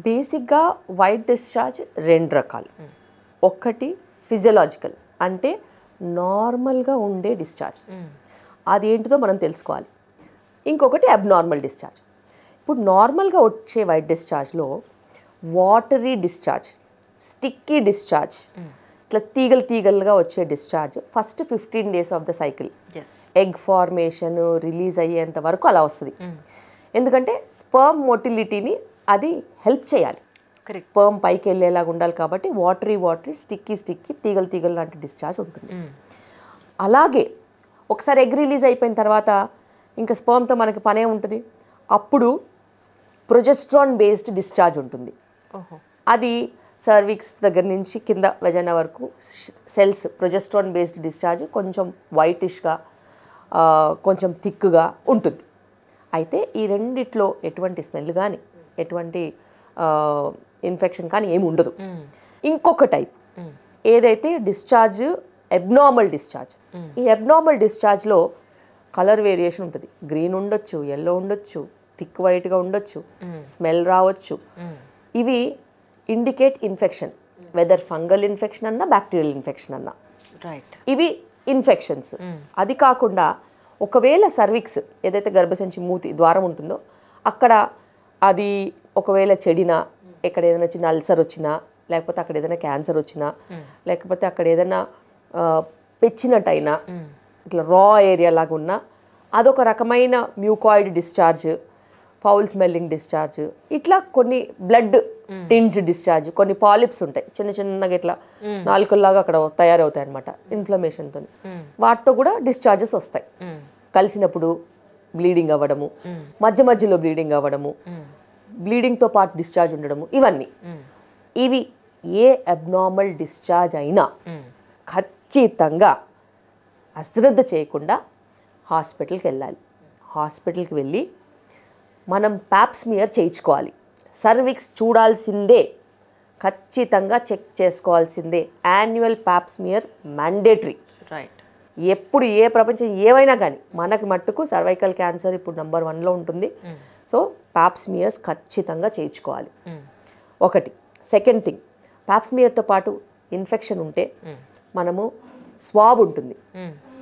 బేసిక్గా white discharge 2 రకాలు. ఒకటి ఫిజియలాజికల్, అంటే నార్మల్గా ఉండే డిశ్చార్జ్, అదేంటిదో మనం తెలుసుకోవాలి. ఇంకొకటి అబ్నార్మల్ డిశ్చార్జ్. ఇప్పుడు నార్మల్గా వచ్చే వైట్ డిశ్చార్జ్లో వాటరీ డిశ్చార్జ్, స్టిక్కీ డిశ్చార్జ్, ఇట్లా తీగలుగా వచ్చే discharge first 15 days of the cycle, egg formation release అయ్యేంత వరకు అలా వస్తుంది. ఎందుకంటే స్పర్మ్ మోటిలిటీని అది హెల్ప్ చేయాలి, స్పర్మ్ పైకి వెళ్ళేలాగా ఉండాలి. కాబట్టి వాటరీ స్టిక్కీ తీగలు లాంటి డిశ్చార్జ్ ఉంటుంది. అలాగే ఒకసారి ఎగ్ రిలీజ్ అయిపోయిన తర్వాత ఇంకా స్పర్మ్తో మనకి పనే ఉంటుంది. అప్పుడు ప్రొజెస్ట్రాన్ బేస్డ్ డిశ్చార్జ్ ఉంటుంది. అది సర్విక్స్ దగ్గర నుంచి కింద వెజైనా వరకు సెల్స్ ప్రొజెస్ట్రాన్ బేస్డ్ డిశ్చార్జ్ కొంచెం వైటిష్గా కొంచెం థిక్గా ఉంటుంది. అయితే ఈ రెండిట్లో ఎటువంటి స్మెల్ కానీ ఎటువంటి ఇన్ఫెక్షన్ కానీ ఏమి ఉండదు. ఇంకొక టైప్ ఏదైతే డిశ్చార్జ్ అబ్నార్మల్ డిశ్చార్జ్, ఈ అబ్నార్మల్ డిశ్చార్జ్లో కలర్ వేరియేషన్ ఉంటుంది. గ్రీన్ ఉండొచ్చు, ఎల్లో ఉండొచ్చు, థిక్ వైట్గా ఉండొచ్చు, స్మెల్ రావచ్చు. ఇవి indicate infection, whether fungal infection అన్నా బ్యాక్టీరియల్ ఇన్ఫెక్షన్ అన్నా. ఇవి ఇన్ఫెక్షన్స్. అది కాకుండా ఒకవేళ సర్విక్స్ ఏదైతే గర్భసంచి మూతి ద్వారం ఉంటుందో అక్కడ అది ఒకవేళ చెడినా, ఎక్కడ ఏదైనా చిన్న అల్సర్ వచ్చినా, లేకపోతే అక్కడ ఏదైనా క్యాన్సర్ వచ్చినా, లేకపోతే అక్కడ ఏదైనా పెచ్చినట్టయినా, ఇట్లా రా ఏరియా లాగా ఉన్నా, అదొక రకమైన mucoid discharge, foul smelling discharge, ఇట్లా కొన్ని బ్లడ్ టింజ్ డిశ్చార్జ్, కొన్ని పాలిప్స్ ఉంటాయి చిన్నగా ఇట్లా నాలుకల్లాగా అక్కడ తయారవుతాయి అనమాట ఇన్ఫ్లమేషన్తో. వాటితో కూడా డిశ్చార్జెస్ వస్తాయి. కలిసినప్పుడు బ్లీడింగ్ అవ్వడము, మధ్యలో బ్లీడింగ్ అవ్వడము, బ్లీడింగ్తో పాటు డిశ్చార్జ్ ఉండడము, ఇవి ఏ అబ్నార్మల్ డిశ్చార్జ్ అయినా ఖచ్చితంగా అశ్రద్ధ చేయకుండా హాస్పిటల్కి వెళ్ళాలి. హాస్పిటల్కి వెళ్ళి మనం ప్యాప్స్మియర్ చేయించుకోవాలి. సర్విక్స్ చూడాల్సిందే, ఖచ్చితంగా చెక్ చేసుకోవాల్సిందే. Annual Pap smear mandatory. ఎప్పుడు ఏ ప్రపంచం ఏమైనా కానీ మనకు మట్టుకు సర్వైకల్ క్యాన్సర్ ఇప్పుడు నంబర్ 1లో ఉంటుంది. సో ప్యాప్స్మియర్స్ ఖచ్చితంగా చేయించుకోవాలి. ఒకటి. సెకండ్ థింగ్, ప్యాప్స్మియర్తో పాటు ఇన్ఫెక్షన్ ఉంటే మనము స్వాబ్ ఉంటుంది,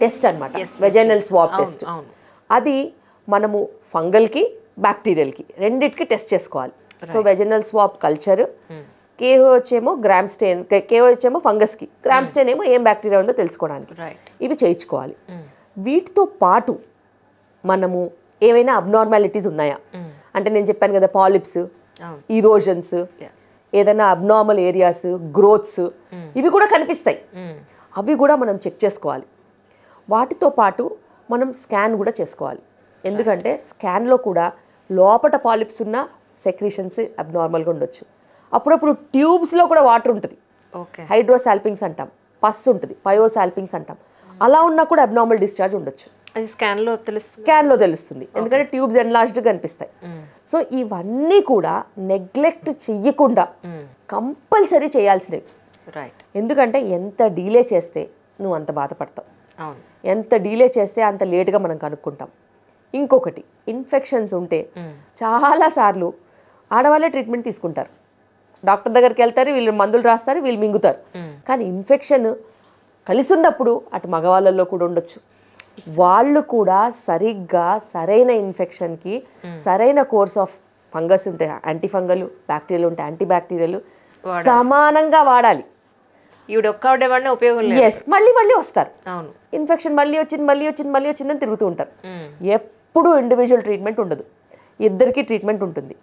టెస్ట్ అనమాట, వెజైనల్ స్వాబ్ టెస్ట్. అది మనము ఫంగల్కి బ్యాక్టీరియల్కి రెండిటికి టెస్ట్ చేసుకోవాలి. So vaginal swab culture, KOH ఏమో గ్రామ్ స్టెయిన్, కేఓహెచ్ ఏమో ఫంగస్కి, గ్రామ్ స్టెయిన్ ఏమో ఏం బ్యాక్టీరియా ఉందో తెలుసుకోవడానికి. ఇవి చేయించుకోవాలి. వీటితో పాటు మనము ఏవైనా అబ్నార్మాలిటీస్ ఉన్నాయా అంటే, నేను చెప్పాను కదా పాలిప్స్, ఈరోజన్స్, ఏదైనా అబ్నార్మల్ ఏరియాస్, గ్రోత్స్, ఇవి కూడా కనిపిస్తాయి. అవి కూడా మనం చెక్ చేసుకోవాలి. వాటితో పాటు మనం స్కాన్ కూడా చేసుకోవాలి. ఎందుకంటే స్కాన్లో కూడా లోపట పాలిప్స్ ఉన్న సెక్రీషన్స్ అబ్నార్మల్గా ఉండొచ్చు. అప్పుడప్పుడు ట్యూబ్స్లో కూడా వాటర్ ఉంటుంది, హైడ్రోసాల్పింగ్స్ అంటాం, పస్ ఉంటుంది, పయోసాల్పింగ్స్ అంటాం. అలా ఉన్నా కూడా అబ్నార్మల్ డిశ్చార్జ్ ఉండొచ్చు. స్కాన్లో తెలుస్తుంది, ఎందుకంటే ట్యూబ్స్ ఎన్లార్జ్డ్గా కనిపిస్తాయి. సో ఇవన్నీ కూడా నెగ్లెక్ట్ చెయ్యకుండా కంపల్సరీ చేయాల్సినవి. ఎందుకంటే ఎంత డీలే చేస్తే నువ్వు అంత బాధపడతావు, ఎంత డీలే చేస్తే అంత లేట్గా మనం కనుక్కుంటాం. ఇంకొకటి, ఇన్ఫెక్షన్స్ ఉంటే చాలాసార్లు ఆడవాళ్ళే ట్రీట్మెంట్ తీసుకుంటారు. డాక్టర్ దగ్గరికి వెళ్తారు, వీళ్ళు మందులు రాస్తారు, వీళ్ళు మింగుతారు. కానీ ఇన్ఫెక్షన్ కలిసి ఉన్నప్పుడు అటు మగవాళ్ళల్లో కూడా ఉండొచ్చు. వాళ్ళు కూడా సరిగ్గా సరైన ఇన్ఫెక్షన్కి సరైన కోర్స్ ఆఫ్ ఫంగస్ ఉంటే యాంటీఫంగల్, బ్యాక్టీరియల్ ఉంటే యాంటీ బ్యాక్టీరియల్ సమానంగా వాడాలి. మళ్ళీ వస్తారు, ఇన్ఫెక్షన్ మళ్ళీ వచ్చిందని తిరుగుతూ ఉంటారు. ఎప్పుడు ఇండివిజువల్ ట్రీట్మెంట్ ఉండదు, ఇద్దరికి ట్రీట్మెంట్ ఉంటుంది.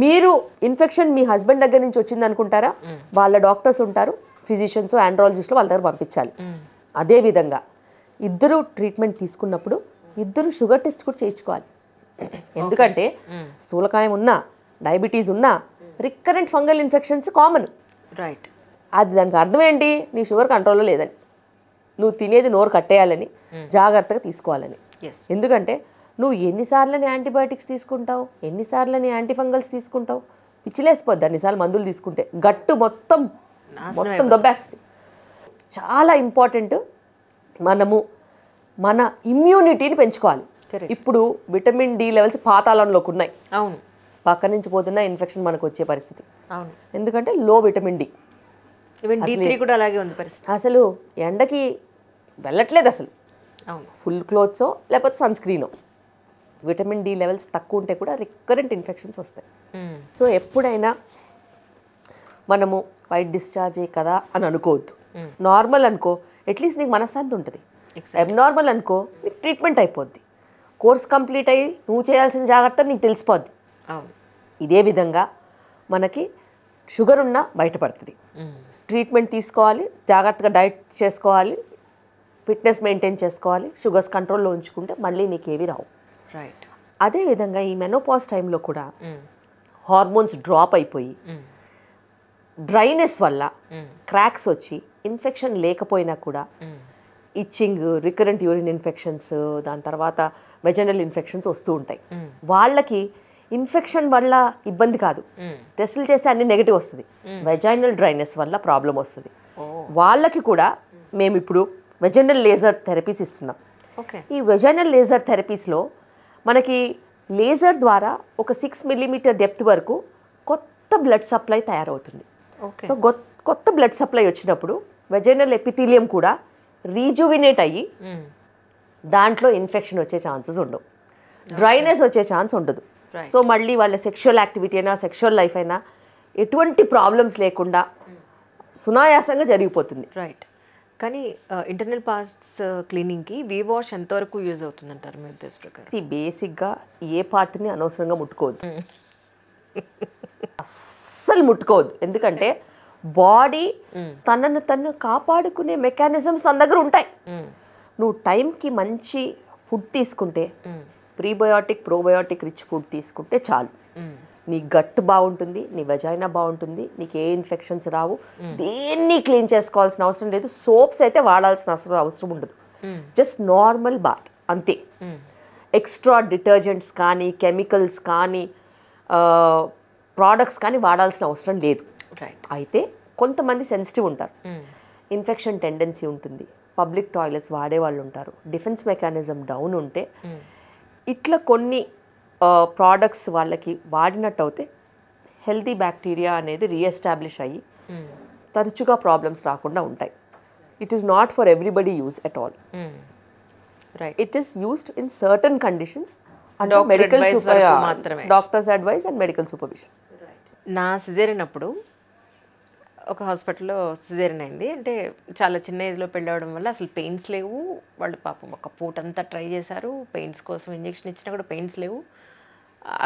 మీరు ఇన్ఫెక్షన్ మీ హస్బెండ్ దగ్గర నుంచి వచ్చింది అనుకుంటారా, వాళ్ళ డాక్టర్స్ ఉంటారు, ఫిజిషియన్స్, ఆండ్రాలజిస్టులు, వాళ్ళ దగ్గర పంపించాలి. అదేవిధంగా ఇద్దరు ట్రీట్మెంట్ తీసుకున్నప్పుడు ఇద్దరు షుగర్ టెస్ట్ కూడా చేయించుకోవాలి. ఎందుకంటే స్థూలకాయం ఉన్నా, డయాబెటీస్ ఉన్నా, రికరెంట్ ఫంగల్ ఇన్ఫెక్షన్స్ కామన్. అది దానికి అర్థం ఏంటి, నీ షుగర్ కంట్రోల్లో లేదని, నువ్వు తినేది నోరు కట్టేయాలని, జాగ్రత్తగా తీసుకోవాలని. ఎందుకంటే నువ్వు ఎన్నిసార్లని యాంటీబయాటిక్స్ తీసుకుంటావు, ఎన్నిసార్లని యాంటీఫంగల్స్ తీసుకుంటావు, పిచ్చిలేసిపోద్ది అన్నిసార్లు మందులు తీసుకుంటే. గట్టు మొత్తం దొబ్బేస్తుంది. చాలా ఇంపార్టెంట్, మనము మన ఇమ్యూనిటీని పెంచుకోవాలి. ఇప్పుడు విటమిన్ డి లెవెల్స్ పాతాళంలోకి ఉన్నాయి. పక్క నుంచి పోతున్న ఇన్ఫెక్షన్ మనకు వచ్చే పరిస్థితి. అవును, ఎందుకంటే లో విటమిన్ డి. ఈవెన్ D3 కూడా అలాగే ఉంది పరిస్థితి. అసలు ఎండకి వెళ్ళట్లేదు అసలు. అవును, ఫుల్ క్లోత్సో లేకపోతే సన్ స్క్రీనో. విటమిన్ డి లెవెల్స్ తక్కువ ఉంటే కూడా రికరెంట్ ఇన్ఫెక్షన్స్ వస్తాయి. సో ఎప్పుడైనా మనము వైట్ డిశ్చార్జే కదా అని అనుకోవద్దు. నార్మల్ అనుకో, అట్లీస్ట్ నీకు మనశ్శాంతి ఉంటుంది. అబ్నార్మల్ అనుకో, నీకు ట్రీట్మెంట్ అయిపోద్ది. కోర్స్ కంప్లీట్ అయ్యి నువ్వు చేయాల్సిన జాగ్రత్త నీకు తెలిసిపోద్ది. ఇదే విధంగా మనకి షుగర్ ఉన్నా బయటపడుతుంది. ట్రీట్మెంట్ తీసుకోవాలి, జాగ్రత్తగా డైట్ చేసుకోవాలి, ఫిట్నెస్ మెయింటైన్ చేసుకోవాలి, షుగర్స్ కంట్రోల్లో ఉంచుకుంటే మళ్ళీ నీకు ఏవి రావు. రైట్. అదేవిధంగా ఈ మెనోపాజ్ టైంలో కూడా హార్మోన్స్ డ్రాప్ అయిపోయి డ్రైనెస్ వల్ల క్రాక్స్ వచ్చి ఇన్ఫెక్షన్ లేకపోయినా కూడా ఇచ్చింగ్, రికరెంట్ యూరిన్ ఇన్ఫెక్షన్స్, దాని తర్వాత వెజనల్ ఇన్ఫెక్షన్స్ వస్తూ ఉంటాయి. వాళ్ళకి ఇన్ఫెక్షన్ వల్ల ఇబ్బంది కాదు, టెస్టులు చేస్తే అన్ని నెగిటివ్ వస్తుంది. వెజైనల్ డ్రైనెస్ వల్ల ప్రాబ్లం వస్తుంది. వాళ్ళకి కూడా మేము ఇప్పుడు వెజైనల్ లేజర్ థెరపీస్ ఇస్తున్నాం. ఈ వెజైనల్ లేజర్ థెరపీస్లో మనకి లేజర్ ద్వారా ఒక 6 మిల్లీమీటర్ డెప్త్ వరకు కొత్త బ్లడ్ సప్లై తయారవుతుంది. సో కొత్త బ్లడ్ సప్లై వచ్చినప్పుడు వెజైనల్ ఎపిథీలియం కూడా రీజువినేట్ అయ్యి దాంట్లో ఇన్ఫెక్షన్ వచ్చే ఛాన్సెస్ ఉండవు, డ్రైనెస్ వచ్చే ఛాన్స్ ఉండదు. సో మళ్ళీ వాళ్ళ సెక్షువల్ యాక్టివిటీ అయినా సెక్షువల్ లైఫ్ అయినా ఎటువంటి ప్రాబ్లమ్స్ లేకుండా సునాయాసంగా జరిగిపోతుంది. రైట్. కానీ ఇంటర్నల్ పార్ట్స్ క్లీనింగ్కి వీవాష్ ఎంతవరకు యూజ్ అవుతుందంటారు మీ ఉద్దేశ ప్రకారం? బేసిక్గా ఏ పార్ట్ని అనవసరంగా ముట్టుకోవద్దు, అస్సలు ముట్టుకోవద్దు. ఎందుకంటే బాడీ తనను తను కాపాడుకునే మెకానిజమ్స్ తన దగ్గర ఉంటాయి. నువ్వు టైంకి మంచి ఫుడ్ తీసుకుంటే, ప్రీబయోటిక్ ప్రోబయోటిక్ రిచ్ ఫుడ్ తీసుకుంటే చాలు. నీ గట్ బాగుంటుంది, నీ వెజైనా బాగుంటుంది, నీకు ఏ ఇన్ఫెక్షన్స్ రావు, దేన్ని క్లీన్ చేసుకోవాల్సిన అవసరం లేదు. సోప్స్ అయితే వాడాల్సిన అవసరం ఉండదు. జస్ట్ నార్మల్ బాత్ అంతే. ఎక్స్ట్రా డిటర్జెంట్స్ కానీ కెమికల్స్ కానీ ప్రోడక్ట్స్ కానీ వాడాల్సిన అవసరం లేదు. అయితే కొంతమంది సెన్సిటివ్ ఉంటారు, ఇన్ఫెక్షన్ టెండెన్సీ ఉంటుంది, పబ్లిక్ టాయిలెట్స్ వాడే వాళ్ళు ఉంటారు, డిఫెన్స్ మెకానిజం డౌన్ ఉంటే ఇట్లా కొన్ని ప్రోడక్ట్స్ వాళ్ళకి వాడినట్టు అయితే హెల్తీ బ్యాక్టీరియా అనేది రీఎస్టాబ్లిష్ అయ్యి తరచుగా ప్రాబ్లమ్స్ రాకుండా ఉంటాయి. It is not for everybody use at all. It is used in certain conditions under medical doctors advice and medical supervision. నా సిజేరియన్ అప్పుడు ఒక హాస్పిటల్లో సిజేరియన్ అయింది. అంటే చాలా చిన్న ఏజ్లో పెళ్ళి అవడం వల్ల అసలు పెయిన్స్ లేవు. వాళ్ళు పాపం ఒక పూటంతా ట్రై చేశారు, పెయిన్స్ కోసం ఇంజెక్షన్ ఇచ్చినా కూడా పెయిన్స్ లేవు.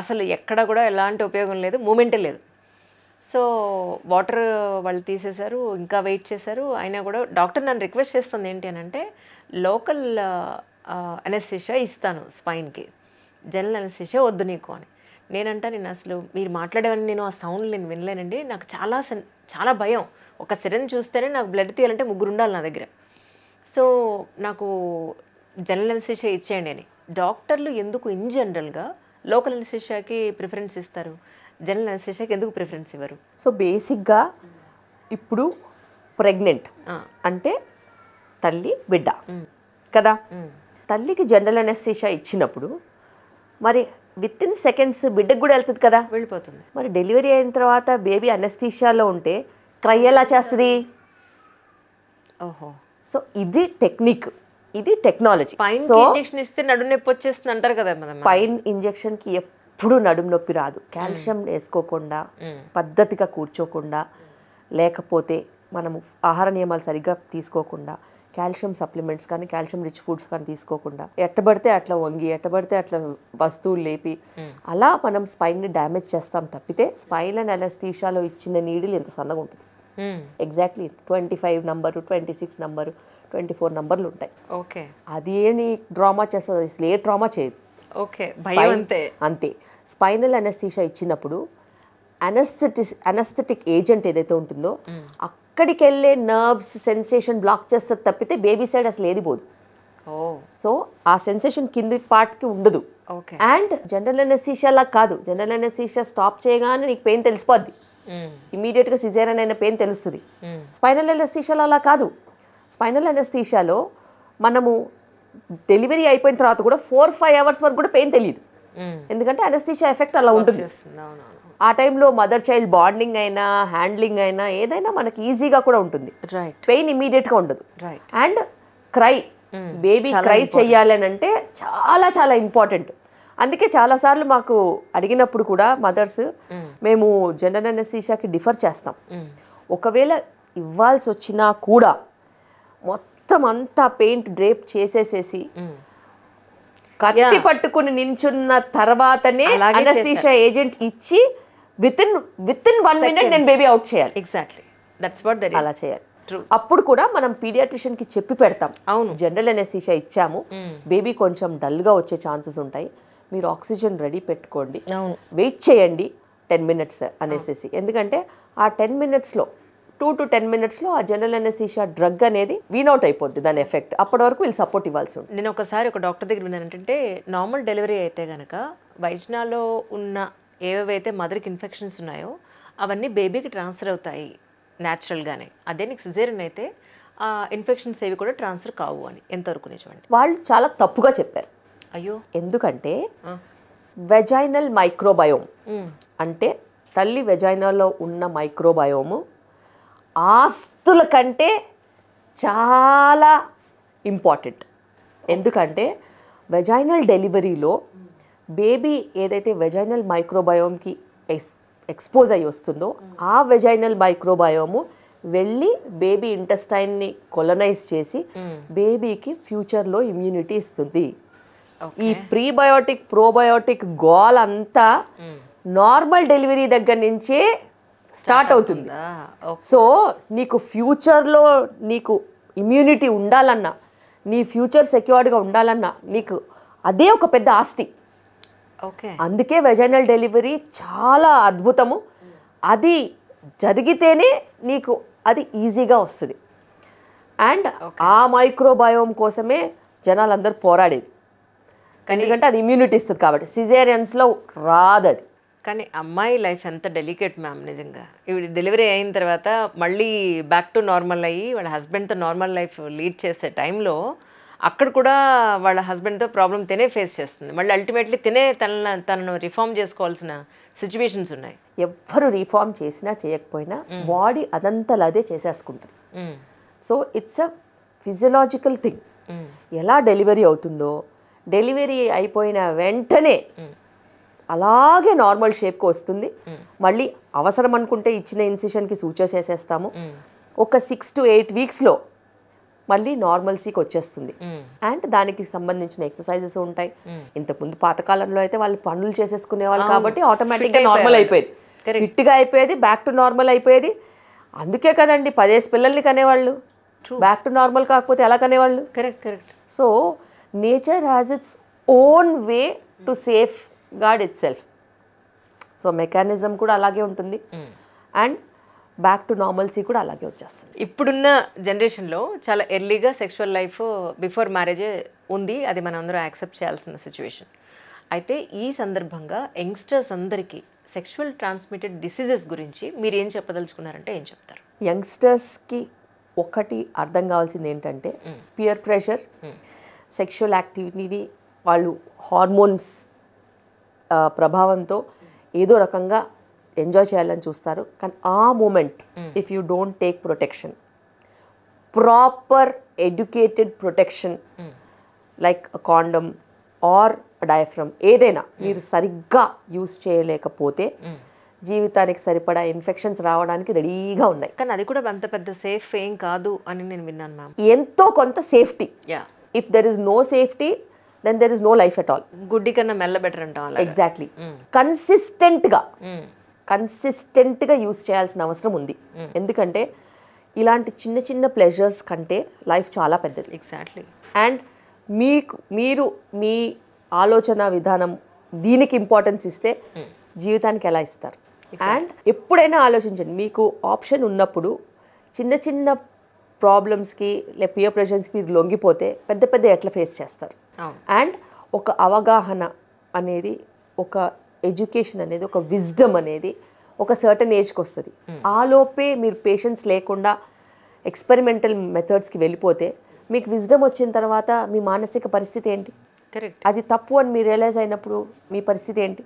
అసలు ఎక్కడ కూడా ఎలాంటి ఉపయోగం లేదు, మూమెంటే లేదు. సో వాటర్ వాళ్ళు తీసేశారు, ఇంకా వెయిట్ చేశారు. అయినా కూడా డాక్టర్ నన్ను రిక్వెస్ట్ చేస్తుంది ఏంటి అని అంటే, లోకల్ అనెస్థీషియా ఇస్తాను స్పైన్కి, జనరల్ అనెస్థీషియా వద్దు నీకు అని. నేను అసలు మీరు మాట్లాడేవని నేను ఆ సౌండ్ నేను వినలేనండి, నాకు చాలా భయం. ఒక సిరంజ్ చూస్తేనే నాకు బ్లడ్ తీయాలంటే 3 ఉండాలి నా దగ్గర. సో నాకు జనరల్ అనెస్థీషియా ఇచ్చేయండి అని. డాక్టర్లు ఎందుకు ఇన్ జనరల్గా లోకల్ అనెస్థీషియాకి ప్రిఫరెన్స్ ఇస్తారు, జనరల్ అనెస్థీషియాకి ఎందుకు ప్రిఫరెన్స్ ఇవ్వరు? సో బేసిక్గా ఇప్పుడు ప్రెగ్నెంట్ అంటే తల్లి బిడ్డ కదా, తల్లికి జనరల్ అనెస్థీషియా ఇచ్చినప్పుడు మరి విత్ ఇన్ సెకండ్స్ బిడ్డకు కూడా వెళ్తుంది కదా, వెళ్ళిపోతుంది. మరి డెలివరీ అయిన తర్వాత బేబీ అనెస్థీషియాలో ఉంటే క్రై ఎలా చేస్తుంది? ఓహో. సో ఇది టెక్నిక్, ఇది టెక్నాలజీ. ఇంజెక్షన్ ఇస్తే నడుము నొప్పి వచ్చేస్తుంది అంటారు కదా. స్పైన్ ఇంజెక్షన్కి ఎప్పుడు నడుము నొప్పి రాదు. కాల్షియం వేసుకోకుండా, పద్ధతిగా కూర్చోకుండా, లేకపోతే మనము ఆహార నియమాలు సరిగ్గా తీసుకోకుండా, కాల్షియం సప్లిమెంట్స్ కానీ కాల్షియం రిచ్ ఫుడ్స్ కానీ తీసుకోకుండా, ఎట్టబడితే అట్లా వంగి ఎట్టబడితే అట్లా వస్తువులు లేపి అలా మనం స్పైన్ని డ్యామేజ్ చేస్తాం తప్పితే, స్పైన్ అండ్ అనెస్థీషియాలో ఇచ్చిన నీడిల్ ఎంత సన్నగా ఉంటుంది, ఎగ్జాక్ట్లీ 25 నంబరు, 26 నంబరు, 24 నంబర్లు ఉంటాయి. ఓకే. అది ఏని డ్రామా చేస్తుంది, అసలు ఏ డ్రామా చేయదు. ఓకే, భయం అంతే. అంతే. స్పైనల్ అనెస్థీషియా ఇచ్చినప్పుడు అనెస్థెటిక్ ఏజెంట్ ఏదైతే ఉంటుందో అక్కడికి వెళ్ళే నర్వ్స్ సెన్సేషన్ బ్లాక్ చేస్తుంది తప్పితే బేబీ సైడ్ అసలు ఏది పోదు. సో ఆ సెన్సేషన్ కింది పార్ట్కి ఉండదు. అండ్ జనరల్ అనెస్థీషియాలా కాదు, జనరల్ అనెస్థీషియా స్టాప్ చేయగానే నీకు పెయిన్ తెలిసిపోద్ది, ఇమీడియట్గా సిజేరియన్ అయిన పెయిన్ తెలుస్తుంది. స్పైనల్ అనెస్థీషియాలో అలా కాదు. స్పైనల్ అనెస్థీషియాలో మనము డెలివరీ అయిపోయిన తర్వాత కూడా 4-5 అవర్స్ వరకు కూడా పెయిన్ తెలియదు. ఎందుకంటే అనస్థీషియా ఎఫెక్ట్ అలా ఉంటుంది. చేస్తుంది. అవునవును. ఆ టైంలో మదర్ చైల్డ్ బాండింగ్ అయినా హ్యాండ్లింగ్ అయినా ఏదైనా మనకి ఈజీగా కూడా ఉంటుంది. రైట్. పెయిన్ ఇమీడియట్గా ఉండదు. Right. And cry, baby cry చెయ్యాలని అంటే చాలా చాలా ఇంపార్టెంట్. అందుకే చాలాసార్లు మాకు అడిగినప్పుడు కూడా మదర్స్ మేము జనరల్ అనస్థీషియాకి డిఫర్ చేస్తాం. ఒకవేళ ఇవ్వాల్సి వచ్చినా కూడా మొత్తం అంతా పెయింట్ డ్రేప్ చేసేసేసి కత్తి పట్టుకుని నించున్న తర్వాతనే అనస్థీషియా ఏజెంట్ ఇచ్చి విత్ ఇన్ 1 minute నేను బేబీ అవుట్ చేయాలి. ఎగ్జాక్ట్లీ దట్స్ వాట్ దట్ అలా చేయాలి. అప్పుడు కూడా మనం పీడియాట్రిషియన్ కి చెప్పి పెడతాం. అవును. జనరల్ అనస్థీషియా ఇచ్చాము, బేబీ కొంచెం డల్గా వచ్చే ఛాన్సెస్ ఉంటాయి, మీరు ఆక్సిజన్ రెడీ పెట్టుకోండి, వెయిట్ చేయండి 10 minutes అనేసి. ఎందుకంటే ఆ 10 minutesలో 2 to 10 minutesలో ఆ జనరల్ అనస్థీషియా డ్రగ్ అనేది వీనౌట్ అయిపోద్ది దాని ఎఫెక్ట్. అప్పటి వరకు వీళ్ళు సపోర్ట్ ఇవ్వాల్సి ఉంటుంది. నేను ఒకసారి ఒక డాక్టర్ దగ్గర విన్నాను ఏంటంటే నార్మల్ డెలివరీ అయితే కనుక వైజ్ఞాలో ఉన్న ఏవైతే మదర్కి ఇన్ఫెక్షన్స్ ఉన్నాయో అవన్నీ బేబీకి ట్రాన్స్ఫర్ అవుతాయి న్యాచురల్గానే. అదే నీకు సిజేరియన్ అయితే ఆ ఇన్ఫెక్షన్స్ ఏవి కూడా ట్రాన్స్ఫర్ కావు అని. ఎంతవరకు నిజమండి? వాళ్ళు చాలా తప్పుగా చెప్పారు. అయ్యో. ఎందుకంటే వెజైనల్ మైక్రోబయోమ్ అంటే తల్లి వెజైనాలో ఉన్న మైక్రోబయోము ఆస్తుల కంటే చాలా ఇంపార్టెంట్. ఎందుకంటే వెజైనల్ డెలివరీలో బేబీ ఏదైతే వెజైనల్ మైక్రోబయోమ్కి ఎక్స్పోజ్ అయ్యి వస్తుందో ఆ వెజైనల్ మైక్రోబయోము వెళ్ళి బేబీ ఇంటెస్టైన్ని కొలనైజ్ చేసి బేబీకి ఫ్యూచర్లో ఇమ్యూనిటీ ఇస్తుంది. ఈ ప్రీబయోటిక్ ప్రోబయోటిక్ గోల్ అంతా నార్మల్ డెలివరీ దగ్గర నుంచే స్టార్ట్ అవుతుంది. సో నీకు ఫ్యూచర్లో నీకు ఇమ్యూనిటీ ఉండాలన్నా, నీ ఫ్యూచర్ సెక్యూర్డ్గా ఉండాలన్నా నీకు అదే ఒక పెద్ద ఆస్తి. అందుకే వెజైనల్ డెలివరీ చాలా అద్భుతము. అది జరిగితేనే నీకు అది ఈజీగా వస్తుంది. అండ్ ఆ మైక్రోబయోమ్ కోసమే జనాలందరూ పోరాడేది. ఎందుకంటే అది ఇమ్యూనిటీ ఇస్తుంది కాబట్టి. సిజేరియన్స్లో రాదు అది. కానీ అమ్మాయి లైఫ్ ఎంత డెలికేట్ మ్యామ్ నిజంగా. ఇవి డెలివరీ అయిన తర్వాత మళ్ళీ బ్యాక్ టు నార్మల్ అయ్యి వాళ్ళ హస్బెండ్తో నార్మల్ లైఫ్ లీడ్ చేసే టైంలో అక్కడ కూడా వాళ్ళ హస్బెండ్తో ప్రాబ్లం తినే ఫేస్ చేస్తుంది. మళ్ళీ అల్టిమేట్లీ తినే తనను రిఫార్మ్ చేసుకోవాల్సిన సిచ్యువేషన్స్ ఉన్నాయి. ఎవ్వరు రిఫార్మ్ చేసినా చేయకపోయినా బాడీ అదంతలా అదే చేసేసుకుంటుంది. So it's a physiological thing. ఎలా డెలివరీ అవుతుందో డెలివరీ అయిపోయిన వెంటనే అలాగే నార్మల్ షేప్కి వస్తుంది. మళ్ళీ అవసరం అనుకుంటే ఇచ్చిన ఇన్సిషన్కి సూచర్స్ వేసేస్తాము. ఒక 6 to 8 weeksలో మళ్ళీ నార్మల్సీకి వచ్చేస్తుంది. అండ్ దానికి సంబంధించిన ఎక్సర్సైజెస్ ఉంటాయి. ఇంతకుముందు పాతకాలంలో అయితే వాళ్ళు పనులు చేసేసుకునే వాళ్ళు కాబట్టి ఆటోమేటిక్గా నార్మల్ అయిపోయేది, ఫిట్గా అయిపోయేది, బ్యాక్ టు నార్మల్ అయిపోయేది. అందుకే కదండి 10 పిల్లల్ని కనేవాళ్ళు. బ్యాక్ టు నార్మల్ కాకపోతే ఎలా కనేవాళ్ళు? Correct correct. So nature has its own way to safeguard itself. So mechanism కూడా అలాగే ఉంటుంది. అండ్ బ్యాక్ టు నార్మల్సీ కూడా అలాగే వచ్చేస్తుంది. ఇప్పుడున్న జనరేషన్లో చాలా ఎర్లీగా సెక్షువల్ లైఫ్ బిఫోర్ మ్యారేజే ఉంది. అది మనం అందరూ యాక్సెప్ట్ చేయాల్సిన సిచ్యువేషన్. అయితే ఈ సందర్భంగా యంగ్స్టర్స్ అందరికీ సెక్షువల్ ట్రాన్స్మిటెడ్ డిసీజెస్ గురించి మీరు ఏం చెప్పదలుచుకున్నారంటే ఏం చెప్తారు? యంగ్స్టర్స్కి ఒకటి అర్థం కావాల్సింది ఏంటంటే పియర్ ప్రెషర్, సెక్షువల్ యాక్టివిటీని వాళ్ళు హార్మోన్స్ ప్రభావంతో ఏదో రకంగా ఎంజాయ్ చేయాలని చూస్తారు. కానీ ఆ moment if you don't take protection, proper educated protection like condom or diaphragm ఏదైనా మీరు సరిగ్గా యూస్ చేయలేకపోతే జీవితానికి సరిపడా ఇన్ఫెక్షన్స్ రావడానికి రెడీగా ఉన్నాయి. కానీ అది కూడా అంత పెద్ద సేఫ్ ఏం కాదు అని నేను విన్నాను మ్యామ్. ఎంతో కొంత safety. If there is no safety then there is no life at all. గుడ్డి కన్నా మెల్ల బెటర్ అంటాం. ఎగ్జాక్ట్లీ. కన్సిస్టెంట్గా యూస్ చేయాల్సిన అవసరం ఉంది. ఎందుకంటే ఇలాంటి చిన్న చిన్న ప్లెజర్స్ కంటే లైఫ్ చాలా పెద్దది. ఎగ్జాక్ట్లీ. అండ్ మీరు మీ ఆలోచన విధానం దీనికి ఇంపార్టెన్స్ ఇస్తే జీవితానికి ఎలా ఇస్తారు? అండ్ ఎప్పుడైనా ఆలోచించండి, మీకు ఆప్షన్ ఉన్నప్పుడు చిన్న చిన్న ప్రాబ్లమ్స్కి లేదా పియర్ ప్రెషర్స్కి మీరు లొంగిపోతే పెద్ద పెద్ద ఎట్లా ఫేస్ చేస్తారు? అండ్ ఒక అవగాహన అనేది, ఒక ఎడ్యుకేషన్ అనేది, ఒక విజ్డమ్ అనేది ఒక సర్టన్ ఏజ్కి వస్తుంది. ఆలోపే మీరు పేషెన్స్ లేకుండా ఎక్స్పెరిమెంటల్ మెథడ్స్కి వెళ్ళిపోతే మీకు విజ్డమ్ వచ్చిన తర్వాత మీ మానసిక పరిస్థితి ఏంటి? కరెక్ట్. అది తప్పు అని మీరు రియలైజ్ అయినప్పుడు మీ పరిస్థితి ఏంటి?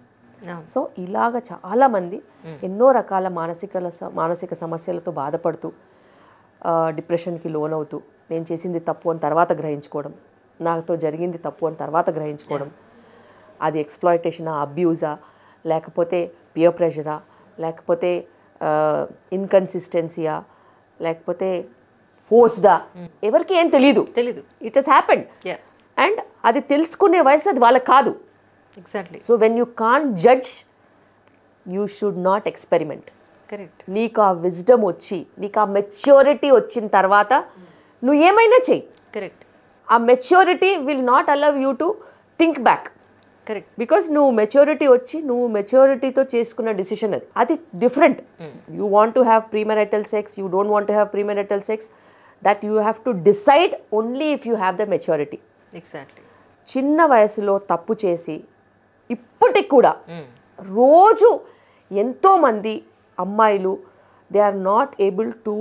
సో ఇలాగ చాలామంది ఎన్నో రకాల మానసిక సమస్యలతో బాధపడుతూ డిప్రెషన్కి లోనవుతూ నేను చేసింది తప్పు అని తర్వాత గ్రహించుకోవడం, నాతో జరిగింది తప్పు అని తర్వాత గ్రహించుకోవడం, అది ఎక్స్‌ప్లాయిటేషనా, అబ్యూజా, లేకపోతే పియర్ ప్రెషరా, లేకపోతే ఇన్కన్సిస్టెన్సీయా, లేకపోతే ఫోర్స్డా, ఎవరికి ఏం తెలీదు. It has happened. అండ్ అది తెలుసుకునే వయసు అది వాళ్ళకి కాదు. Exactly. So when you can't judge, you should not experiment. Correct. నీకు ఆ విజ్డమ్ వచ్చి, నీకు ఆ మెచ్యూరిటీ వచ్చిన తర్వాత నువ్వు ఏమైనా చెయ్యి. కరెక్ట్. ఆ maturity will not allow you to think back. Correct. Because నువ్వు మెచ్యూరిటీ వచ్చి నువ్వు మెచ్యూరిటీతో చేసుకున్న డిసిషన్ అది different. You want to have premarital sex, you don't want to have premarital sex, that you have to decide only if you have the maturity. Exactly. చిన్న వయసులో తప్పు చేసి ఇప్పటికి కూడా రోజు ఎంతోమంది అమ్మాయిలు they are not able to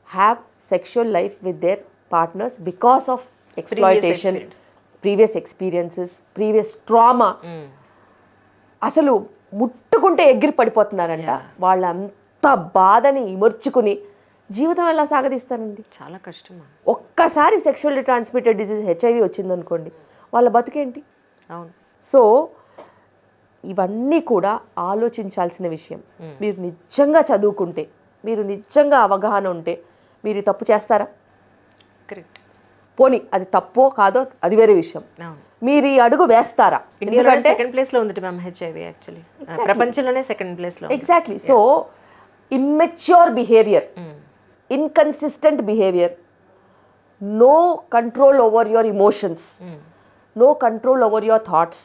have sexual life with their partners because of exploitation, previous experiences, previous trauma. అసలు ముట్టుకుంటే ఎగిరి పడిపోతున్నారంట. వాళ్ళంత బాధని ఇమర్చుకుని జీవితం ఎలా సాగదీస్తారండి? చాలా కష్టం. ఒక్కసారి సెక్షువల్లీ ట్రాన్స్మిటెడ్ డిజీజ్ హెచ్ఐవి వచ్చిందనుకోండి, వాళ్ళ బతుకేంటి? అవును. సో ఇవన్నీ కూడా ఆలోచించాల్సిన విషయం. మీరు నిజంగా చదువుకుంటే, మీరు నిజంగా అవగాహన ఉంటే మీరు తప్పు చేస్తారా? కరెక్ట్. పోనీ అది తప్పో కాదో అది వేరే విషయం. మీరు ఈ అడుగు వేస్తారా? ఎందుకంటే సెకండ్ ప్లేస్ లో ఉంది మ్యామ్ హెచ్ఐవి. యాక్చువల్లీ ప్రపంచంలోనే సెకండ్ ప్లేస్ లో. Exactly. So immature behaviour, inconsistent behaviour, no control over your emotions, no control over your thoughts,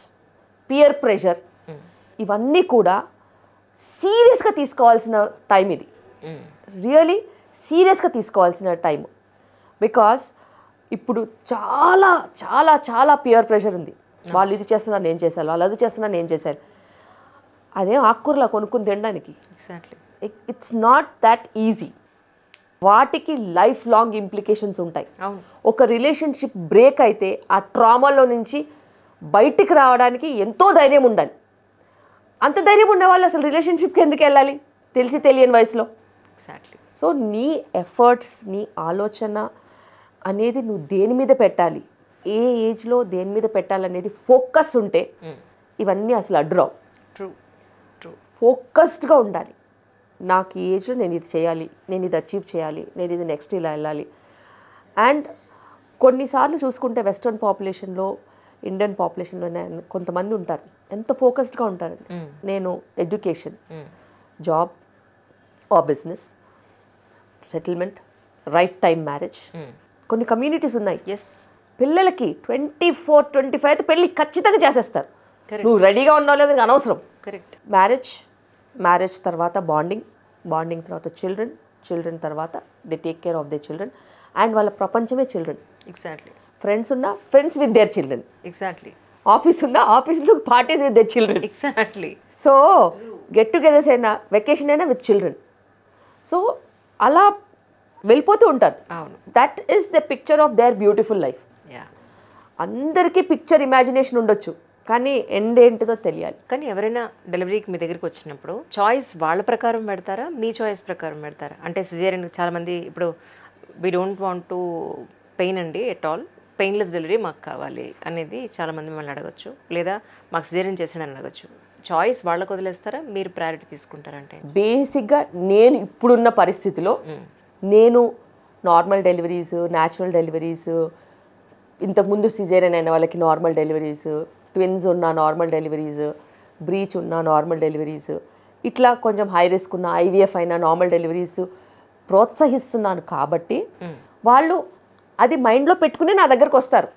peer pressure, ఇవన్నీ కూడా సీరియస్గా తీసుకోవాల్సిన టైం ఇది. రియలీ సీరియస్గా తీసుకోవాల్సిన టైం. బికాస్ ఇప్పుడు చాలా చాలా చాలా పియర్ ప్రెషర్ ఉంది. వాళ్ళు ఇది చేస్తున్నారు నేను చేశాను, వాళ్ళు అది చేస్తున్నారు నేను చేశాను. అదేం ఆకుకూరలా కొనుక్కుని తినడానికి. It's not that easy. వాటికి లైఫ్ లాంగ్ ఇంప్లికేషన్స్ ఉంటాయి. ఒక రిలేషన్షిప్ బ్రేక్ అయితే ఆ ట్రామాలో నుంచి బయటికి రావడానికి ఎంతో ధైర్యం ఉండాలి. అంత ధైర్యం ఉన్న వాళ్ళు అసలు రిలేషన్షిప్కి ఎందుకు వెళ్ళాలి తెలిసి తెలియని వయసులో? సో నీ ఎఫర్ట్స్, నీ ఆలోచన అనేది నువ్వు దేని మీద పెట్టాలి, ఏ ఏజ్లో దేని మీద పెట్టాలనేది ఫోకస్ ఉంటే ఇవన్నీ అసలు అడ్డురావు. ఫోకస్డ్గా ఉండాలి. నాకు ఈ ఏజ్లో నేను ఇది చేయాలి, నేను ఇది అచీవ్ చేయాలి, నేను ఇది నెక్స్ట్ ఇలా వెళ్ళాలి. అండ్ కొన్నిసార్లు చూసుకుంటే వెస్ట్రన్ పాపులేషన్లో, ఇండియన్ పాపులేషన్లో కొంతమంది ఉంటారు ఎంత ఫోకస్డ్గా ఉంటారండి. నేను education, job or business, settlement, right time marriage. కొన్ని కమ్యూనిటీస్ ఉన్నాయి పిల్లలకి 24-25 పెళ్ళి ఖచ్చితంగా చేసేస్తారు. నువ్వు రెడీగా ఉన్నావు లేదు అనవసరం. మ్యారేజ్ తర్వాత బాండింగ్ తర్వాత చిల్డ్రన్ తర్వాత they take care of they children. And వాళ్ళ ప్రపంచమే చిల్డ్రన్. ఫ్రెండ్స్ ఉన్నా friends with their children. Office ఉన్నా ఆఫీస్లో parties with their children. So get togethers అయినా వెకేషన్ అయినా విత్ చిల్డ్రన్. సో అలా వెళ్ళిపోతూ ఉంటారు. That is the picture of their beautiful life. అందరికీ పిక్చర్ ఇమాజినేషన్ ఉండొచ్చు, కానీ ఎండ్ ఏంటిదో తెలియాలి. కానీ ఎవరైనా డెలివరీకి మీ దగ్గరికి వచ్చినప్పుడు చాయిస్ వాళ్ళ ప్రకారం పెడతారా, మీ చాయిస్ ప్రకారం పెడతారా? అంటే సిజేరియన్ చాలామంది ఇప్పుడు we don't want to pain అండి ఎట్ ఆల్, పెయిన్లెస్ డెలివరీ మాకు కావాలి అనేది చాలామంది మిమ్మల్ని అడగచ్చు, లేదా మాకు సిజేరియన్ చేసాడని అడగచ్చు. చాయిస్ వాళ్ళకు వదిలేస్తారా, మీరు ప్రయారిటీ తీసుకుంటారంటే? బేసిక్గా నేను ఇప్పుడున్న పరిస్థితిలో నేను నార్మల్ డెలివరీస్, న్యాచురల్ డెలివరీస్, ఇంతకుముందు సిజేరియన్ అయిన వాళ్ళకి నార్మల్ డెలివరీస్, ట్విన్స్ ఉన్న నార్మల్ డెలివరీస్, బ్రీచ్ ఉన్న నార్మల్ డెలివరీస్, ఇట్లా కొంచెం హై రిస్క్ ఉన్న ఐవీఎఫ్ అయినా నార్మల్ డెలివరీస్ ప్రోత్సహిస్తున్నాను. కాబట్టి వాళ్ళు అది మైండ్లో పెట్టుకుని నా దగ్గరకు వస్తారు.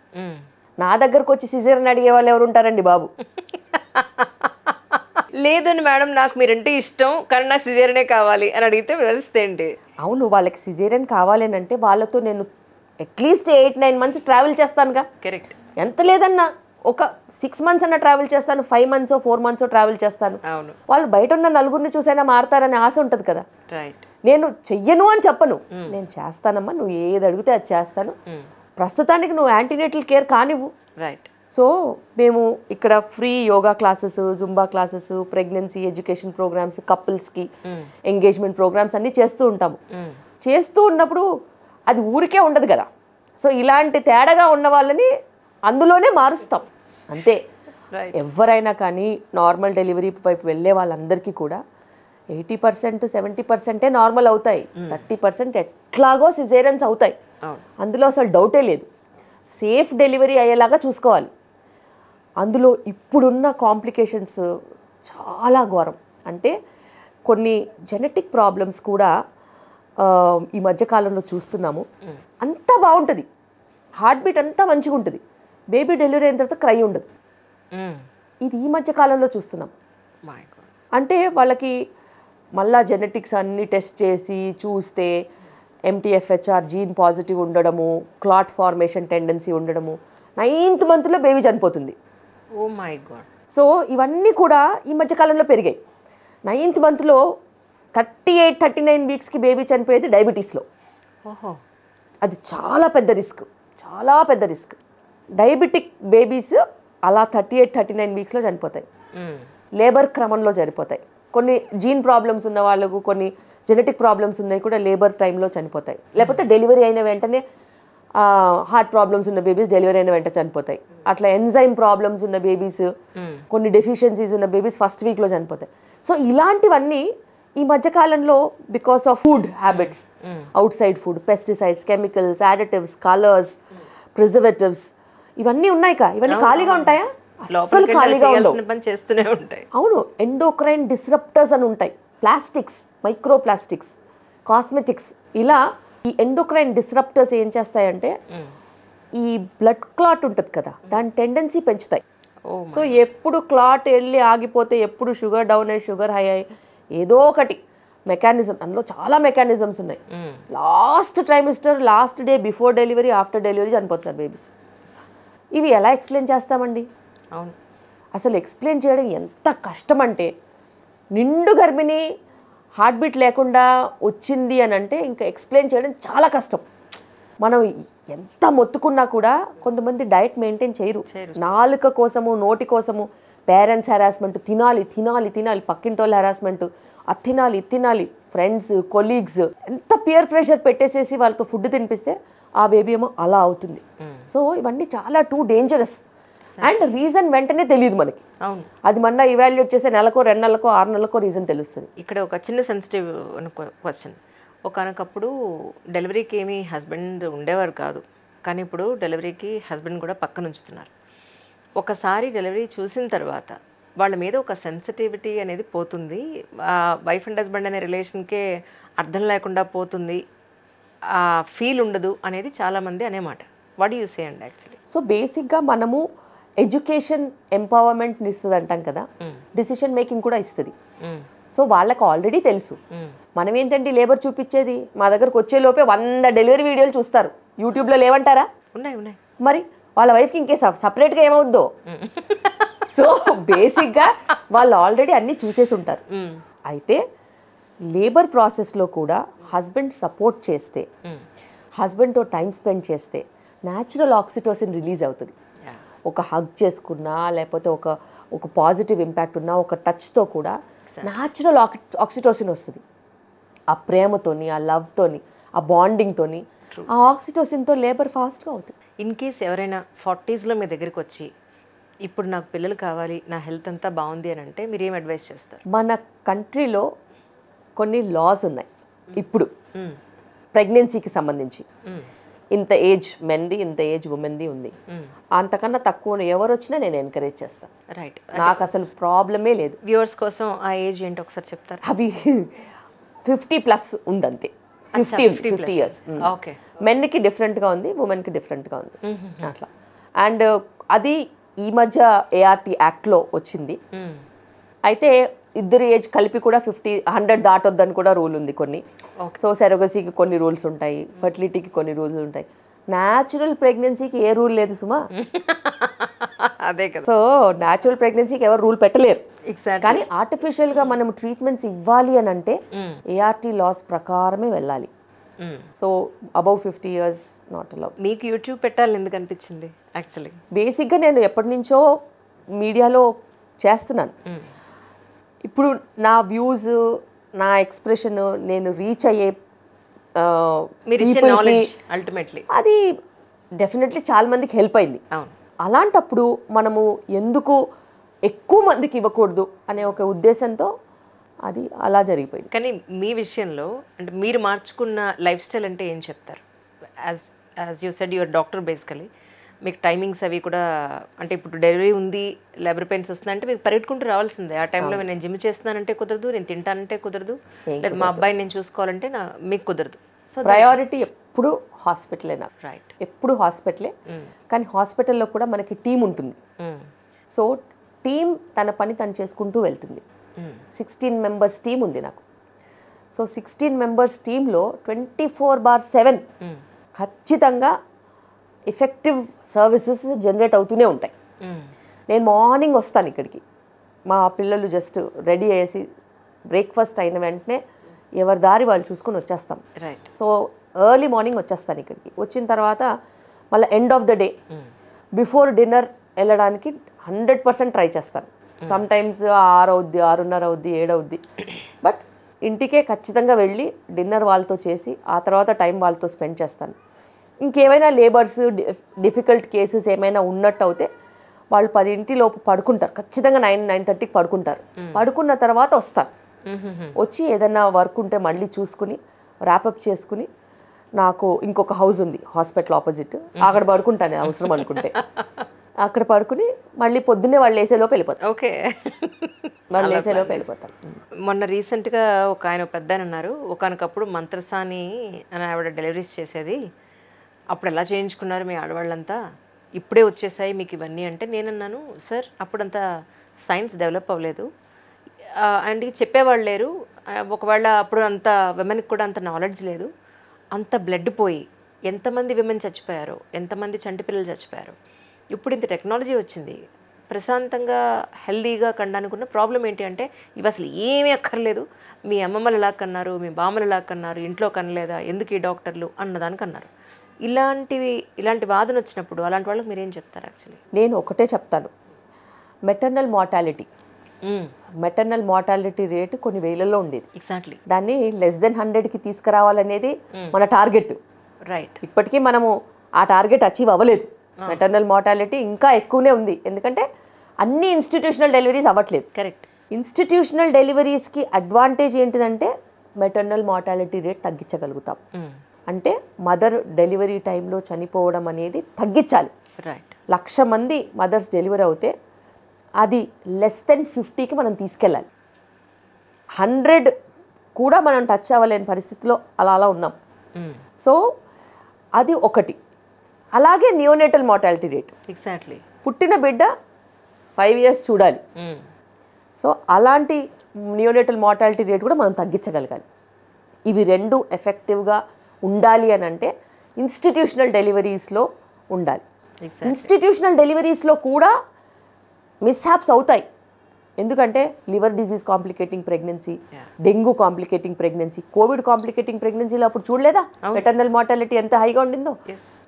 నా దగ్గరకు వచ్చి సిజేరియన్ అడిగే వాళ్ళు ఎవరు ఉంటారండి బాబు? లేదండి మేడం, నాకు మీరంటే ఇష్టం కానీ నాకు సిజేరియనే కావాలి అని అడిగితే వ్యవస్థ ఏంటి? అవును, వాళ్ళకి సిజేరియన్ కావాలి అని అంటే వాళ్ళతో నేను అట్లీస్ట్ 8-9 months ట్రావెల్ చేస్తానుగా. కరెక్ట్. ఎంత లేదన్నా ఒక 6 months అన్న ట్రావెల్ చేస్తాను, 5 months 4 months ట్రావెల్ చేస్తాను. వాళ్ళు బయట ఉన్న నలుగురిని చూసైనా మారతారనే ఆశ ఉంటుంది కదా. నేను చెయ్యను అని చెప్పను, నేను చేస్తానమ్మా, నువ్వు ఏది అడిగితే అది చేస్తాను, ప్రస్తుతానికి నువ్వు యాంటీనేటల్ కేర్ కానివ్వు. సో మేము ఇక్కడ free yoga classes, Zumba classes, pregnancy education programmes, కపుల్స్కి ఎంగేజ్మెంట్ ప్రోగ్రామ్స్ అన్నీ చేస్తూ ఉంటాము. చేస్తూ ఉన్నప్పుడు అది ఊరికే ఉండదు కదా. సో ఇలాంటి తేడాగా ఉన్న వాళ్ళని అందులోనే మారుస్తాం అంతే. ఎవరైనా కానీ నార్మల్ డెలివరీ వైపు వెళ్ళే వాళ్ళందరికీ కూడా 80%, 70% నార్మల్ అవుతాయి. 30% ఎట్లాగో సిజేరియన్స్ అవుతాయి. అందులో అసలు డౌటే లేదు. సేఫ్ డెలివరీ అయ్యేలాగా చూసుకోవాలి. అందులో ఇప్పుడున్న కాంప్లికేషన్స్ చాలా ఘోరం. అంటే కొన్ని జెనెటిక్ ప్రాబ్లమ్స్ కూడా ఈ మధ్యకాలంలో చూస్తున్నాము. అంతా బాగుంటుంది, హార్ట్ బీట్ అంతా మంచిగా ఉంటుంది, బేబీ డెలివరీ అయిన తర్వాత క్రై ఉండదు. ఇది ఈ మధ్యకాలంలో చూస్తున్నాం. అంటే వాళ్ళకి మళ్ళా జెనెటిక్స్ అన్నీ టెస్ట్ చేసి చూస్తే ఎంటీఎఫ్హెచ్ఆర్ జీన్ పాజిటివ్ ఉండడము, క్లాట్ ఫార్మేషన్ టెండెన్సీ ఉండడము, 9th మంత్లో బేబీ చనిపోతుంది. Oh my God. సో ఇవన్నీ కూడా ఈ మధ్యకాలంలో పెరిగాయి. 9th మంత్లో 38, 39 వీక్స్కి బేబీ చనిపోయేది డయాబెటీస్లో. ఓహో, అది చాలా పెద్ద రిస్క్, చాలా పెద్ద రిస్క్. డయాబెటిక్ బేబీస్ అలా 38, 39 వీక్స్లో చనిపోతాయి. లేబర్ క్రమంలో చనిపోతాయి. కొన్ని జీన్ ప్రాబ్లమ్స్ ఉన్న వాళ్ళకు, కొన్ని జెనెటిక్ ప్రాబ్లమ్స్ ఉన్నాయి కూడా లేబర్ టైంలో చనిపోతాయి. లేకపోతే డెలివరీ అయిన వెంటనే హార్ట్ ప్రాబ్లమ్స్ ఉన్న బేబీస్ డెలివరీ అయిన వెంటనే చనిపోతాయి. అట్లా ఎంజైమ్ ప్రాబ్లమ్స్ ఉన్న బేబీస్, కొన్ని డెఫిషియన్సీస్ ఉన్న బేబీస్ ఫస్ట్ వీక్లో చనిపోతాయి. సో ఇలాంటివన్నీ ఈ మధ్యకాలంలో because of food habits, out side food, pesticides, chemicals, additives, colours, preservatives ఇవన్నీ ఉన్నాయి. ఇవన్నీ ఖాళీగా ఉంటాయా? అస్సలు ఖాళీగా ఉండవు. అవును, ఎండోక్రైన్ డిస్రప్టర్స్ అని ఉంటాయి, ప్లాస్టిక్స్, మైక్రో ప్లాస్టిక్స్, కాస్మెటిక్స్. ఇలా ఈ ఎండోక్రైన్ డిస్రప్టర్స్ ఏం చేస్తాయంటే ఈ బ్లడ్ క్లాట్ ఉంటుంది కదా, దాని టెండెన్సీ పెంచుతాయి. సో ఎప్పుడు క్లాట్ వెళ్ళి ఆగిపోతే, ఎప్పుడు షుగర్ డౌన్ అయ్యి షుగర్ హై అయ్యి ఏదో ఒకటి మెకానిజం, అందులో చాలా మెకానిజమ్స్ ఉన్నాయి. Last trimester, last day, before delivery, after delivery చనిపోతున్నారు బేబీస్. ఇవి ఎలా ఎక్స్ప్లెయిన్ చేస్తామండి? అవును, అసలు ఎక్స్ప్లెయిన్ చేయడం ఎంత కష్టం అంటే, నిండు గర్భిణి హార్ట్ బీట్ లేకుండా వచ్చింది అని అంటే ఇంకా ఎక్స్ప్లెయిన్ చేయడం చాలా కష్టం. మనం ఎంత మొత్తుకున్నా కూడా కొంతమంది డైట్ మెయింటైన్ చేయరు. నాలుక కోసము, నోటి కోసము పేరెంట్స్ హెరాస్మెంట్, తినాలి తినాలి తినాలి, పక్కింటోళ్ళ హెరాస్మెంట్, అది తినాలి ఇది తినాలి, ఫ్రెండ్స్, కొలీగ్స్, ఎంత పియర్ ప్రెషర్ పెట్టేసేసి వాళ్ళతో ఫుడ్ తినిపిస్తే ఆ బేబీ ఏమో అలా అవుతుంది. సో ఇవన్నీ చాలా టూ డేంజరస్. అండ్ రీజన్ వెంటనే తెలియదు మనకి. అది మన ఇవాల్యుయేట్ చేసే నెలకో, 2 నెలలకో, 6 నెలలకో రీజన్ తెలుస్తుంది. ఇక్కడ ఒక చిన్న సెన్సిటివ్ క్వశ్చన్. ఒకనకప్పుడు డెలివరీకి ఏమీ హస్బెండ్ ఉండేవారు కాదు, కానీ ఇప్పుడు డెలివరీకి హస్బెండ్ కూడా పక్కన ఉంచుతున్నారు. ఒకసారి డెలివరీ చూసిన తర్వాత వాళ్ళ మీద ఒక సెన్సిటివిటీ అనేది పోతుంది, వైఫ్ అండ్ హస్బెండ్ అనే రిలేషన్కే అర్థం లేకుండా పోతుంది, ఆ ఫీల్ ఉండదు అనేది చాలామంది అనేమాట. వాట్ డూ యూ సే అండి యాక్చువల్లీ? సో బేసిక్గా మనము ఎడ్యుకేషన్ ఎంపవర్మెంట్ని ఇస్తుంది అంటాం కదా, డిసిషన్ మేకింగ్ కూడా ఇస్తుంది. సో వాళ్ళకి ఆల్రెడీ తెలుసు. మనం ఏంటంటే లేబర్ చూపించేది, మా దగ్గరకు వచ్చే లోపే 100 డెలివరీ వీడియోలు చూస్తారు. యూట్యూబ్లో లేవంటారా? ఉన్నాయి ఉన్నాయి. మరి వాళ్ళ వైఫ్కి ఇంకే సపరేట్గా ఏమవుద్దో. సో బేసిక్గా వాళ్ళు ఆల్రెడీ అన్నీ చూసేసి ఉంటారు. అయితే లేబర్ ప్రాసెస్లో కూడా హస్బెండ్ సపోర్ట్ చేస్తే, హస్బెండ్తో టైం స్పెండ్ చేస్తే న్యాచురల్ ఆక్సిటోసిన్ రిలీజ్ అవుతుంది. ఒక హగ్ చేసుకున్నా, లేకపోతే ఒక పాజిటివ్ ఇంపాక్ట్ ఉన్నా, ఒక టచ్తో కూడా న్యాచురల్ ఆక్సిటోసిన్ వస్తుంది. ఆ ప్రేమతోని, ఆ లవ్తోని, ఆ బాండింగ్తోని, ఆ ఆక్సిటోసిన్తో లేబర్ ఫాస్ట్గా అవుతుంది. ఇన్ కేస్ ఎవరైనా 40sలో మీ దగ్గరికి వచ్చి ఇప్పుడు నాకు పిల్లలు కావాలి, నా హెల్త్ అంతా బాగుంది అని అంటే మీరు ఏం అడ్వైస్ చేస్తారు? మన కంట్రీలో కొన్ని లాస్ ఉన్నాయి ఇప్పుడు ప్రెగ్నెన్సీకి సంబంధించి. ఇంత ఏజ్ మెన్ది, ఇంత ఏజ్ ఉమెన్ది ఉంది. అంతకన్నా తక్కువ ఎవరు వచ్చినా నేను ఎంకరేజ్ చేస్తాను. రైట్, నాకు అసలు ప్రాబ్లమే లేదు. వ్యూవర్స్ కోసం ఆ ఏజ్ ఏంటి ఒకసారి చెప్తారు? అవి 50+ ఉందంతే. 50 ఇయర్స్. ఓకే. మెన్కి డిఫరెంట్గా ఉంది, ఉమెన్కి డిఫరెంట్గా ఉంది అట్లా. అండ్ అది ఈ మధ్య ART యాక్ట్లో వచ్చింది. అయితే ఇద్దరు ఏజ్ కలిపి కూడా 100 దాటొద్దని కూడా రూల్ ఉంది కొన్ని. సో సెరగసీకి కొన్ని రూల్స్ ఉంటాయి, ఫర్టిలిటీకి కొన్ని రూల్స్ ఉంటాయి. న్యాచురల్ ప్రెగ్నెన్సీకి ఏ రూల్ లేదు సుమా. అదే కదా. సో న్యాచురల్ ప్రెగ్నెన్సీకి ఎవరు రూల్ పెట్టలేరు. కానీ ఆర్టిఫిషియల్గా మనం ట్రీట్మెంట్స్ ఇవ్వాలి అని అంటే ART లాస్ ప్రకారమే వెళ్ళాలి. So above 50 years not allow. మీకు యూట్యూబ్ పెట్టాలని ఎందుకు అనిపించింది యాక్చువల్లీ? బేసిక్గా నేను ఎప్పటి నుంచో మీడియాలో చేస్తున్నాను. ఇప్పుడు నా వ్యూస్, నా ఎక్స్ప్రెషన్, నేను రీచ్ అయ్యే మీరు ఇచ్చే నాలెడ్జ్ అల్టిమేట్లీ అది డెఫినెట్లీ చాలా మందికి హెల్ప్ అయింది. అవును. అలాంటప్పుడు మనము ఎందుకు ఎక్కువ మందికి ఇవ్వకూడదు అనే ఒక ఉద్దేశంతో అది అలా జరిగిపోయింది. కానీ మీ విషయంలో అంటే మీరు మార్చుకున్న లైఫ్ స్టైల్ అంటే ఏం చెప్తారు? As you said your doctor basically, మీకు టైమింగ్స్ అవి కూడా అంటే ఇప్పుడు డెలివరీ ఉంది, లేబర్ పెయిన్స్ వస్తుందంటే మీకు పరిగెట్టుకుంటూ రావాల్సిందే. ఆ టైంలో నేను జిమ్ చేస్తున్నానంటే కుదరదు, నేను తింటానంటే కుదరదు, లేదా మా అబ్బాయిని నేను చూసుకోవాలంటే మీకు కుదరదు. సో ప్రయారిటీ ఎప్పుడు హాస్పిటలే నాకు. రైట్. ఎప్పుడు హాస్పిటలే. కానీ హాస్పిటల్లో కూడా మనకి టీం ఉంటుంది. సో టీం తన పని తను చేసుకుంటూ వెళ్తుంది. 16 members టీం ఉంది నాకు. సో 16 members టీంలో 24/7 ఖచ్చితంగా ఎఫెక్టివ్ సర్వీసెస్ జనరేట్ అవుతూనే ఉంటాయి. నేను మార్నింగ్ వస్తాను ఇక్కడికి, మా పిల్లలు జస్ట్ రెడీ అయ్యేసి బ్రేక్ఫాస్ట్ అయిన వెంటనే ఎవరి దారి వాళ్ళు చూసుకొని వచ్చేస్తాం. రైట్. సో ఎర్లీ మార్నింగ్ వచ్చేస్తాను ఇక్కడికి. వచ్చిన తర్వాత మళ్ళీ end of the day before dinner వెళ్ళడానికి 100% ట్రై చేస్తాను. సమ్ టైమ్స్ 6 అవుద్ది, 6:30 అవుద్ది, 7 అవుద్ది. బట్ ఇంటికే ఖచ్చితంగా వెళ్ళి డిన్నర్ వాళ్ళతో చేసి ఆ తర్వాత టైం వాళ్ళతో స్పెండ్ చేస్తాను. ఇంకేమైనా లేబర్స్ డిఫికల్ట్ కేసెస్ ఏమైనా ఉన్నట్టు అయితే వాళ్ళు 10 లోపు పడుకుంటారు. ఖచ్చితంగా 9-9:30కి పడుకుంటారు. పడుకున్న తర్వాత వస్తాను. వచ్చి ఏదైనా వర్క్ ఉంటే మళ్ళీ చూసుకుని ర్యాపప్ చేసుకుని, నాకు ఇంకొక హౌస్ ఉంది హాస్పిటల్ ఆపోజిట్, అక్కడ పడుకుంటాను అవసరం అనుకుంటే. అక్కడ పడుకుని మళ్ళీ పొద్దున్నే వాళ్ళు వేసేలోపు వెళ్ళిపోతారు. ఓకే. వాళ్ళు వేసేలోపు వెళ్ళిపోతారు. మొన్న రీసెంట్గా ఒక ఆయన పెద్ద ఆయన అన్నారు, ఒకనకప్పుడు మంత్రసాని అని ఆవిడ డెలివరీస్ చేసేది, అప్పుడు ఎలా చేయించుకున్నారు మీ ఆడవాళ్ళంతా, ఇప్పుడే వచ్చేసాయి మీకు ఇవన్నీ అంటే నేనన్నాను, సార్ అప్పుడంతా సైన్స్ డెవలప్ అవ్వలేదు అండ్ చెప్పేవాళ్ళు లేరు, ఒకవేళ అప్పుడు అంత విమెన్కి కూడా అంత నాలెడ్జ్ లేదు, అంత బ్లడ్ పోయి ఎంతమంది విమెన్ చచ్చిపోయారు, ఎంతమంది చంటి పిల్లలు చచ్చిపోయారు. ఇప్పుడు ఇంత టెక్నాలజీ వచ్చింది, ప్రశాంతంగా హెల్దీగా కనడానికి ఉన్న ప్రాబ్లం ఏంటి అంటే ఇవి అసలు ఏమీ అక్కర్లేదు, మీ అమ్మమ్మలు ఎలా కన్నారు, మీ బామ్మలు ఎలా కన్నారు, ఇంట్లో కనలేదా, ఎందుకు ఈ డాక్టర్లు అన్నదానికి అన్నారు. ఇలాంటి వాదన వచ్చినప్పుడు అలాంటి వాళ్ళకి మీరేం చెప్తారు? యాక్చువల్లీ నేను ఒకటే చెప్తాను, మెటర్నల్ మార్టాలిటీ రేటు కొన్ని వేలల్లో ఉండేది. ఎగ్జాక్ట్లీ. దాన్ని less than 100కి తీసుకురావాలనేది మన టార్గెట్. రైట్. ఇప్పటికీ మనము ఆ టార్గెట్ అచీవ్ అవ్వలేదు. మెటర్నల్ మార్టాలిటీ ఇంకా ఎక్కువనే ఉంది, ఎందుకంటే అన్ని ఇన్స్టిట్యూషనల్ డెలివరీస్ అవ్వట్లేదు. కరెక్ట్. ఇన్స్టిట్యూషనల్ డెలివరీస్కి అడ్వాంటేజ్ ఏంటిదంటే మెటర్నల్ మార్టాలిటీ రేట్ తగ్గించగలుగుతాం. అంటే మదర్ డెలివరీ టైంలో చనిపోవడం అనేది తగ్గించాలి. రైట్. 1,00,000 మంది మదర్స్ డెలివరీ అవుతే అది less than 50కి మనం తీసుకెళ్ళాలి. 100 కూడా మనం టచ్ అవ్వలేని పరిస్థితిలో అలా ఉన్నాం. సో అది ఒకటి. అలాగే నియోనేటల్ మార్టాలిటీ రేట్, ఎగ్జాక్ట్లీ, పుట్టిన బిడ్డ 5 years చూడాలి. సో అలాంటి నియోనేటల్ మార్టాలిటీ రేట్ కూడా మనం తగ్గించగలగాలి. ఇవి రెండు ఎఫెక్టివ్గా ఉండాలి అని అంటే ఇన్స్టిట్యూషనల్ డెలివరీస్లో ఉండాలి. ఇన్స్టిట్యూషనల్ డెలివరీస్లో కూడా మిస్హాప్స్ అవుతాయి, ఎందుకంటే liver disease complicating pregnancy, dengue complicating pregnancy, Covid complicating ప్రెగ్నెన్సీలో అప్పుడు చూడలేదా మెటర్నల్ మార్టాలిటీ ఎంత హైగా ఉండిందో.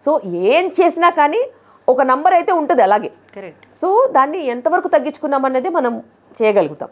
సో ఏం చేసినా కానీ ఒక నంబర్ అయితే ఉంటుంది అలాగే. కరెక్ట్. సో దాన్ని ఎంతవరకు తగ్గించుకున్నామనేది మనం చేయగలుగుతాం.